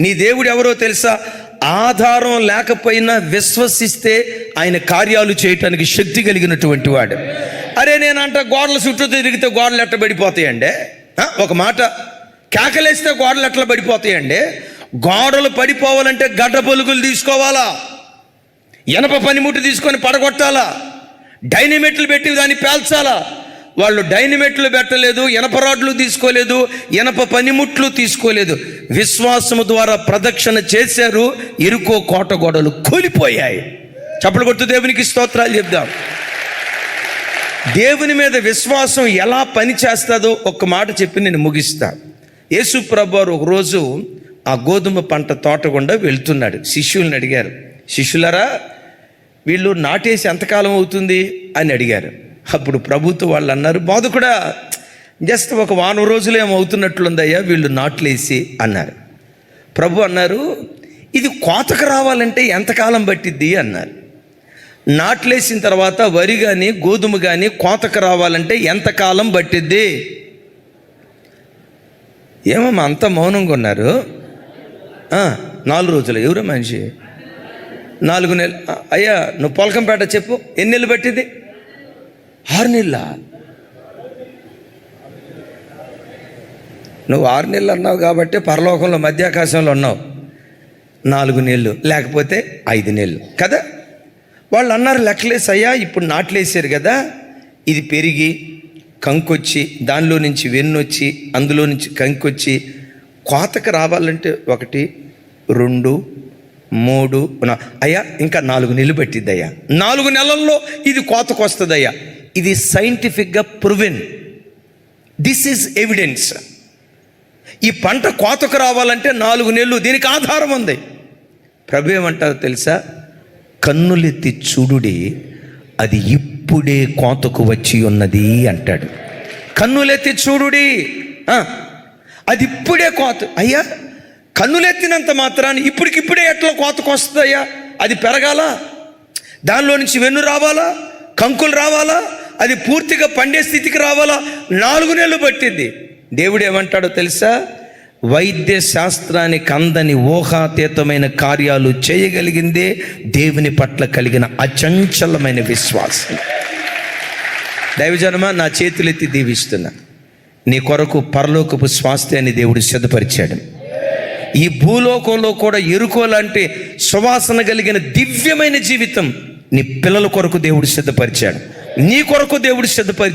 నీ దేవుడు ఎవరో తెలుసా? ఆధారం లేకపోయినా విశ్వసిస్తే ఆయన కార్యాలు చేయటానికి శక్తి కలిగినటువంటి వాడు. అరే నేనంట గోడల చుట్టూ తిరిగితే గోడలు ఎట్లా పడిపోతాయండి? ఒక మాట, కేకలేస్తే గోడలు ఎట్లా పడిపోతాయండి? గోడలు పడిపోవాలంటే గడ్డ పలుకులు తీసుకోవాలా, ఇనప పనిముట్టు తీసుకొని పడగొట్టాలా, డైనమిట్లు పెట్టి దాన్ని పేల్చాలా. వాళ్ళు డైనమిట్లు పెట్టలేదు, ఇనప రాడ్లు తీసుకోలేదు, ఇనప పనిముట్లు తీసుకోలేదు. విశ్వాసము ద్వారా ప్రదక్షిణ చేశారు, ఇరుకో కోట గోడలు కూలిపోయాయి. చప్పలు కొట్టు దేవునికి స్తోత్రాలు చెప్దాం. దేవుని మీద విశ్వాసం ఎలా పని చేస్తుందో ఒక్క మాట చెప్పి నేను ముగిస్తా. యేసు ప్రభువారు ఒకరోజు ఆ గోధుమ పంట తోట గుండా వెళ్తున్నాడు. శిష్యుల్ని అడిగారు, శిష్యులారా వీళ్ళు నాటేసి ఎంతకాలం అవుతుంది అని అడిగారు. అప్పుడు ప్రభుత్వ వాళ్ళు అన్నారు, బోధకుడా జస్ట్ ఒక వారం రోజులు ఏమవుతున్నట్లుందయ్యా వీళ్ళు నాట్లేసి అన్నారు. ప్రభు అన్నారు, ఇది కోతకు రావాలంటే ఎంతకాలం పట్టిద్ది అన్నారు. నాట్లేసిన తర్వాత వరి కానీ గోధుమ కానీ కోతకు రావాలంటే ఎంతకాలం పట్టిద్ది? ఏమమ్మా అంత మౌనంగా ఉన్నారు? 4 రోజులు. ఎవరు మనిషి? 4 నెలలు. అయ్యా నువ్వు పొలకంపేట చెప్పు, ఎన్ని నెలలు పట్టింది? 6 నెలల. నువ్వు 6 నెలలు అన్నావు కాబట్టి పరలోకంలో మధ్యాకాశంలో ఉన్నావు. 4 నెలలు లేకపోతే 5 నెలలు కదా. వాళ్ళు అన్నారు, లెక్కలేసి అయ్యా ఇప్పుడు నాట్లేసారు కదా, ఇది పెరిగి కంకొచ్చి దానిలో నుంచి వెన్నొచ్చి అందులో నుంచి కంకొచ్చి కోతకు రావాలంటే 1, 2, 3 అయ్యా ఇంకా 4 నెలలు పట్టిద్ది అయ్యా. 4 నెలల్లో ఇది కోతకు వస్తుంది అయ్యా. ఇది సైంటిఫిక్గా ప్రూవెన్. This is evidence. ఈ పంట కోతకు రావాలంటే 4 నెలలు, దీనికి ఆధారం ఉంది. ప్రభు ఏమంటారు తెలుసా? కన్నులెత్తి చూడుడి, అది ఇప్పుడే కోతకు వచ్చి ఉన్నది అంటాడు. కన్నులెత్తి చూడుడి, అది ఇప్పుడే కోత. అయ్యా కన్నులెత్తినంత మాత్రాన్ని ఇప్పటికిప్పుడే ఎట్లా కోతకు వస్తుందయ్యా? అది పెరగాల, దానిలో నుంచి వెన్ను రావాలా, కంకులు రావాలా, అది పూర్తిగా పండే స్థితికి రావాలా, 4 నెలలు పట్టింది. దేవుడు ఏమంటాడో తెలుసా? వైద్య శాస్త్రానికి అందని ఊహాతీతమైన కార్యాలు చేయగలిగిందే దేవుని పట్ల కలిగిన అచంచలమైన విశ్వాసం. దైవజనమా, నా చేతులెత్తి దీవిస్తున్నా, నీ కొరకు పరలోకపు స్వాస్థ్యాన్ని దేవుడు సిద్ధపరిచాడు. ఈ భూలోకంలో కూడా ఎరుకోలాంటి సువాసన కలిగిన దివ్యమైన జీవితం నీ పిల్లల కొరకు దేవుడు సిద్ధపరిచాడు, నీ కొరకు దేవుడు సిద్ధపరిచాడు.